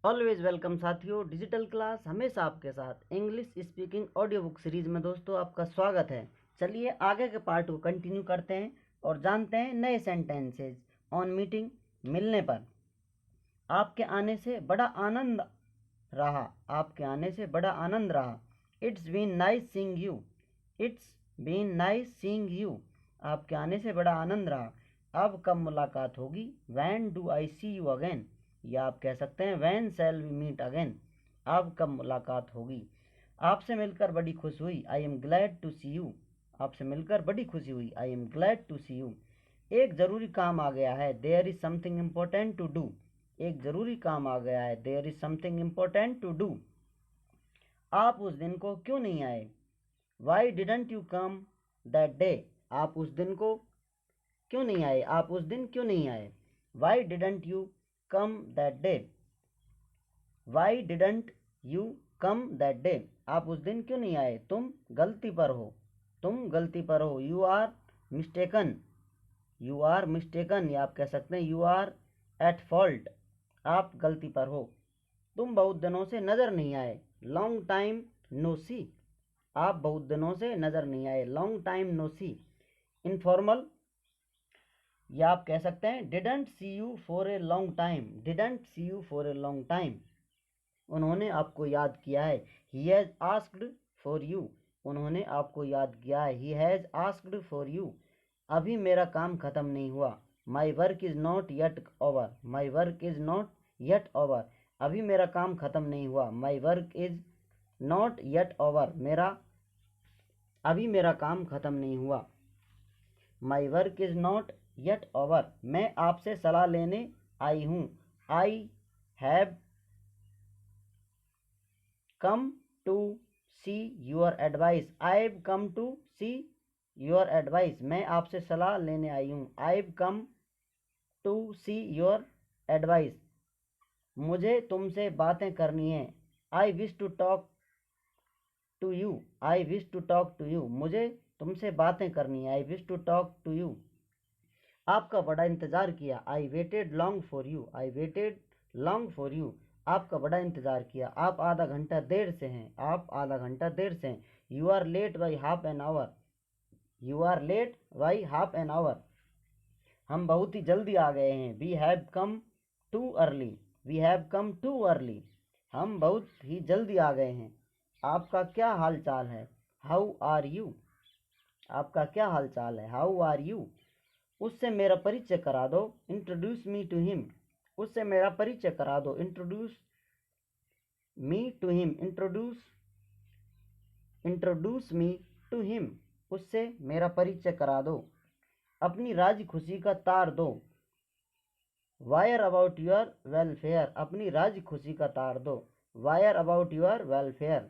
Always welcome साथियों, digital class हमेशा आपके साथ English speaking audio book series में दोस्तों आपका स्वागत है। चलिए आगे के पार्ट को कंटिन्यू करते हैं और जानते हैं नए सेंटेंसेज। ऑन मीटिंग, मिलने पर। आपके आने से बड़ा आनंद रहा। आपके आने से बड़ा आनंद रहा। It's been nice seeing you. It's been nice seeing you. आपके आने से बड़ा आनंद रहा। अब कब मुलाकात होगी? When do I see you again. या आप कह सकते हैं when shall we meet again. अब कब मुलाकात होगी? आपसे मिलकर बड़ी खुशी हुई। I am glad to see you. आपसे मिलकर बड़ी खुशी हुई। I am glad to see you. एक ज़रूरी काम आ गया है। There is something important to do. एक ज़रूरी काम आ गया है। There is something important to do. आप उस दिन को क्यों नहीं आए? Y didn't you come that day. आप उस दिन को क्यों नहीं आए? आप उस दिन क्यों नहीं आए? Y didn't you come that day. Y didn't you come that day. आप उस दिन क्यों नहीं आए? तुम गलती पर हो। तुम गलती पर हो। You are mistaken. You are mistaken. या आप कह सकते हैं यू आर एट फॉल्ट। आप गलती पर हो। तुम बहुत दिनों से नज़र नहीं आए। लॉन्ग टाइम नो सी। आप बहुत दिनों से नज़र नहीं आए। लॉन्ग टाइम नो सी। इनफॉर्मल, या आप कह सकते हैं didn't see you for a long time. Didn't see you for a long time. उन्होंने आपको याद किया है। He has asked for you. उन्होंने आपको याद किया है। He has asked for you. अभी मेरा काम ख़त्म नहीं हुआ। My work is not yet over. My work is not yet over. अभी मेरा काम ख़त्म नहीं हुआ। My work is not yet over. अभी मेरा काम ख़त्म नहीं हुआ। My work is not yet over. मैं आपसे सलाह लेने आई हूँ। I have come to see your advice. I have come to see your advice. मैं आपसे सलाह लेने आई हूँ। I have come to see your advice. मुझे तुमसे बातें करनी है। I wish to talk to you. I wish to talk to you. मुझे तुमसे बातें करनी है। I wish to talk to you. आपका बड़ा इंतज़ार किया। I waited long for you. I waited long for you. आपका बड़ा इंतज़ार किया। आप आधा घंटा देर से हैं। आप आधा घंटा देर से हैं। You are late by half an hour. You are late by half an hour. हम बहुत ही जल्दी आ गए हैं। We have come too early. We have come too early. हम बहुत ही जल्दी आ गए हैं। आपका क्या हाल चाल है? How are you. आपका क्या हाल चाल है? How are you. उससे मेरा परिचय करा दो। Introduce me to him. उससे मेरा परिचय करा दो। Introduce me to him. Introduce me to him. उससे मेरा परिचय करा दो। अपनी राज खुशी का तार दो। Wire about your welfare. अपनी राज खुशी का तार दो। Wire about your welfare.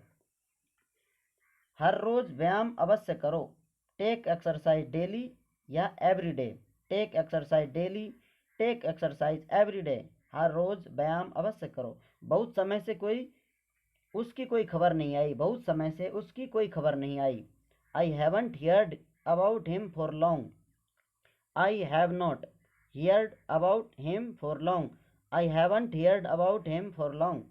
हर रोज व्यायाम अवश्य करो। टेक एक्सरसाइज डेली या every day. Take exercise daily. Take exercise every day. हर रोज व्यायाम अवश्य करो। बहुत समय से उसकी कोई खबर नहीं आई। बहुत समय से उसकी कोई खबर नहीं आई। I haven't heard about him for long. I have not heard about him for long. I haven't heard about him for long.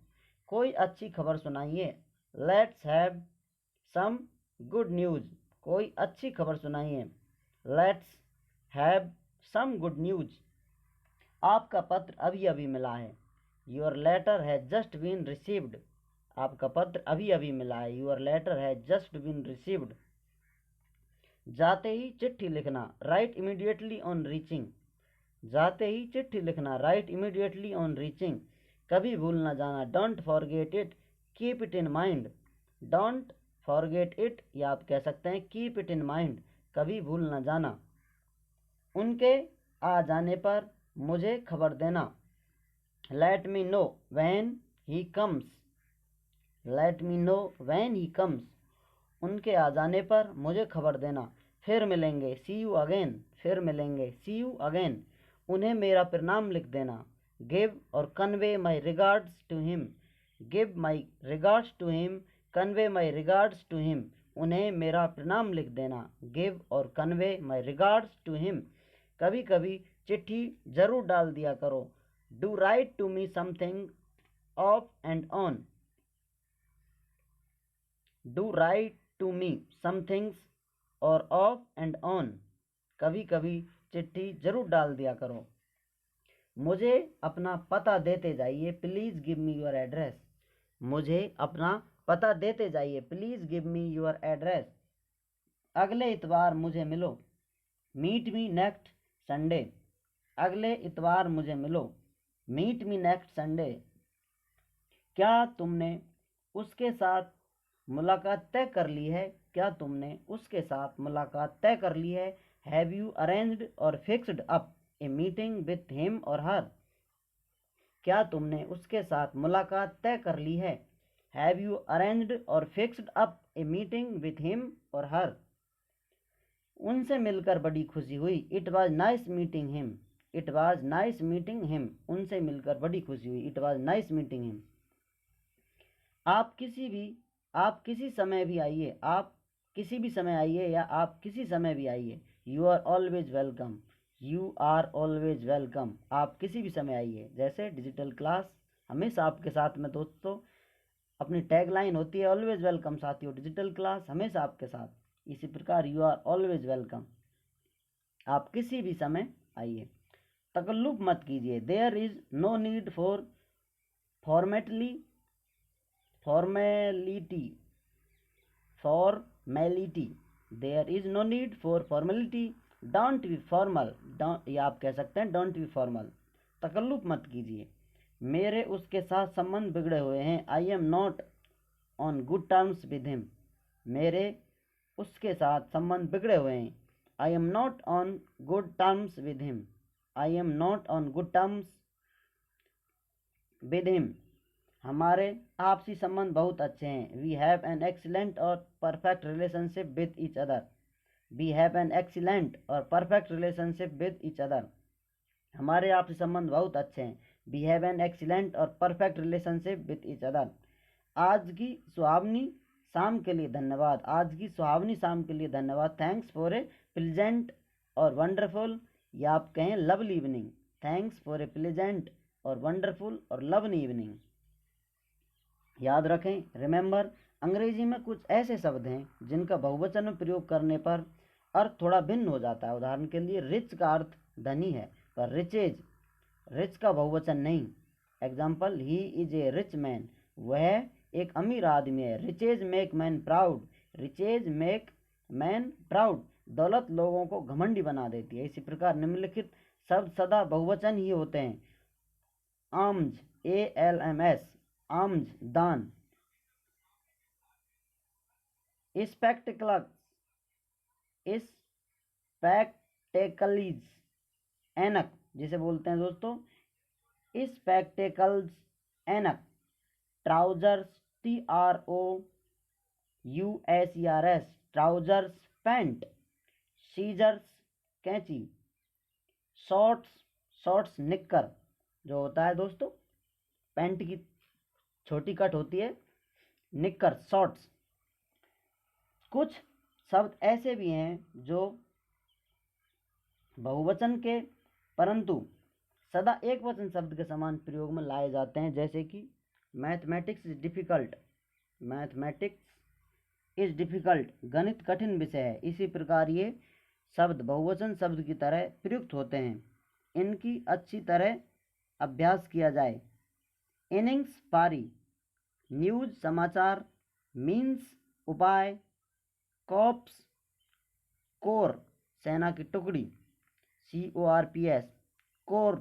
कोई अच्छी खबर सुनाइए। Let's have some good news. कोई अच्छी खबर सुनाइए। Let's have some good news. आपका पत्र अभी अभी मिला है। Your letter has just been received. आपका पत्र अभी अभी मिला है। Your letter has just been received. जाते ही चिट्ठी लिखना। Right immediately on reaching. जाते ही चिट्ठी लिखना। Right immediately on reaching. कभी भूल न जाना। Don't forget it. Keep it in mind. Don't forget it, या आप कह सकते हैं कीप इट इन माइंड। कभी भूल न जाना। उनके आ जाने पर मुझे खबर देना। Let me know when he comes. Let me know when he comes. उनके आ जाने पर मुझे खबर देना। फिर मिलेंगे। See you again. फिर मिलेंगे। See you again. उन्हें मेरा प्रणाम लिख देना। Give or convey my regards to him. Give my regards to him. Convey my regards to him. उन्हें मेरा प्रणाम लिख देना। Give or convey my regards to him. कभी कभी चिट्ठी जरूर डाल दिया करो। Do write to me something off and on, do write to me some things or off and on, कभी कभी चिट्ठी जरूर डाल दिया करो। मुझे अपना पता देते जाइए, please give me your address. मुझे अपना पता देते जाइए, please give me your address. अगले इतवार मुझे मिलो, मीट मी नेक्स्ट संडे। अगले इतवार मुझे मिलो, मीट मी नेक्स्ट संडे। क्या तुमने उसके साथ मुलाकात तय कर ली है? क्या तुमने उसके साथ मुलाकात तय कर ली है? हैव यू अरेंज्ड और fixed up a meeting with him और हर? क्या तुमने उसके साथ मुलाकात तय कर ली है? हैव यू अरेंज्ड और fixed up a meeting with him और हर? उनसे मिलकर बड़ी खुशी हुई। It was nice meeting him. It was nice meeting him. उनसे मिलकर बड़ी खुशी हुई। It was nice meeting him. आप किसी समय भी आइए। आप किसी भी समय आइए या आप किसी समय भी आइए। You are always welcome. You are always welcome. आप किसी भी समय आइए। जैसे डिजिटल क्लास हमेशा आपके साथ में दोस्तों, अपनी टैगलाइन होती है ऑलवेज वेलकम साथियों, डिजिटल क्लास हमेशा आपके साथ। इसी प्रकार यू आर ऑलवेज वेलकम, आप किसी भी समय आइए। तकल्लुफ मत कीजिए। There is no need for formality. There is no need for formality. Don't be formal. या आप कह सकते हैं डोंट बी फॉर्मल। तकल्लुफ मत कीजिए। मेरे उसके साथ संबंध बिगड़े हुए हैं। I am not on good terms with him. मेरे उसके साथ संबंध बिगड़े हुए हैं। I am not on good terms with him. I am not on good terms with him. हमारे आपसी संबंध बहुत अच्छे हैं। वी हैव एन एक्सीलेंट और perfect relationship with each other. We have an excellent और perfect relationship with each other. हमारे आपसी संबंध बहुत अच्छे हैं। वी हैव एन एक्सीलेंट और perfect relationship with each other. आज की सुहावनी शाम के लिए धन्यवाद। आज की सुहावनी शाम के लिए धन्यवाद। थैंक्स फॉर ए प्लेजेंट और वंडरफुल, या आप कहें lovely evening. Thanks for a pleasant और वंडरफुल और लवली इवनिंग। याद रखें, रिमेंबर, अंग्रेजी में कुछ ऐसे शब्द हैं जिनका बहुवचन में प्रयोग करने पर अर्थ थोड़ा भिन्न हो जाता है। उदाहरण के लिए रिच का अर्थ धनी है, पर रिच का बहुवचन नहीं। Example, he is a rich man, वह एक अमीर आदमी है। Riches make man proud. Riches make man proud, दौलत लोगों को घमंडी बना देती है। इसी प्रकार निम्नलिखित शब्द सदा बहुवचन ही होते हैं। आर्म्स, ALMS, आर्म्स दान। स्पेक्टिकल्स, स्पेक्टेकल्स ऐनक जिसे बोलते हैं दोस्तों, स्पेक्टेकल्स ऐनक। Trousers, TROUSERS, trousers pant. Scissors कैंची। शॉर्ट्स निक्कर जो होता है दोस्तों, पैंट की छोटी कट होती है, निक्कर शॉर्ट्स। कुछ शब्द ऐसे भी हैं जो बहुवचन के परंतु सदा एक वचन शब्द के समान प्रयोग में लाए जाते हैं। जैसे कि mathematics is difficult. Mathematics is difficult, गणित कठिन विषय है। इसी प्रकार ये शब्द बहुवचन शब्द की तरह प्रयुक्त होते हैं। इनकी अच्छी तरह अभ्यास किया जाए। इनिंग्स पारी। न्यूज समाचार। मीन्स उपाय। कॉप्स कोर सेना की टुकड़ी। CORPS कोर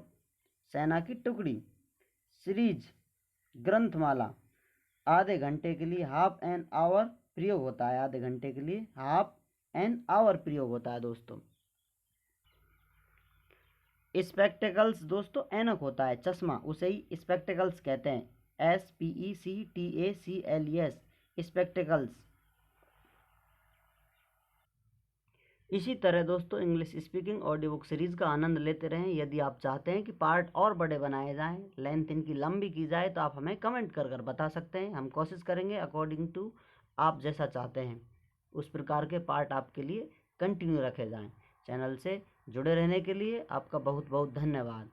सेना की टुकड़ी। सीरीज ग्रंथमाला। आधे घंटे के लिए हाफ एन आवर प्रयोग होता है। आधे घंटे के लिए हाफ एन आवर प्रयोग होता है दोस्तों। स्पेक्टेकल्स दोस्तों ऐनक होता है, चश्मा, उसे ही स्पेक्टेकल्स कहते हैं। SPECTACLES spectacles. इसी तरह दोस्तों English speaking audio book series का आनंद लेते रहें। यदि आप चाहते हैं कि पार्ट और बड़े बनाए जाएं, लेंथ इनकी लंबी की जाए, तो आप हमें कमेंट कर बता सकते हैं। हम कोशिश करेंगे अकॉर्डिंग टू आप जैसा चाहते हैं उस प्रकार के पार्ट आपके लिए कंटिन्यू रखे जाएं। चैनल से जुड़े रहने के लिए आपका बहुत बहुत धन्यवाद।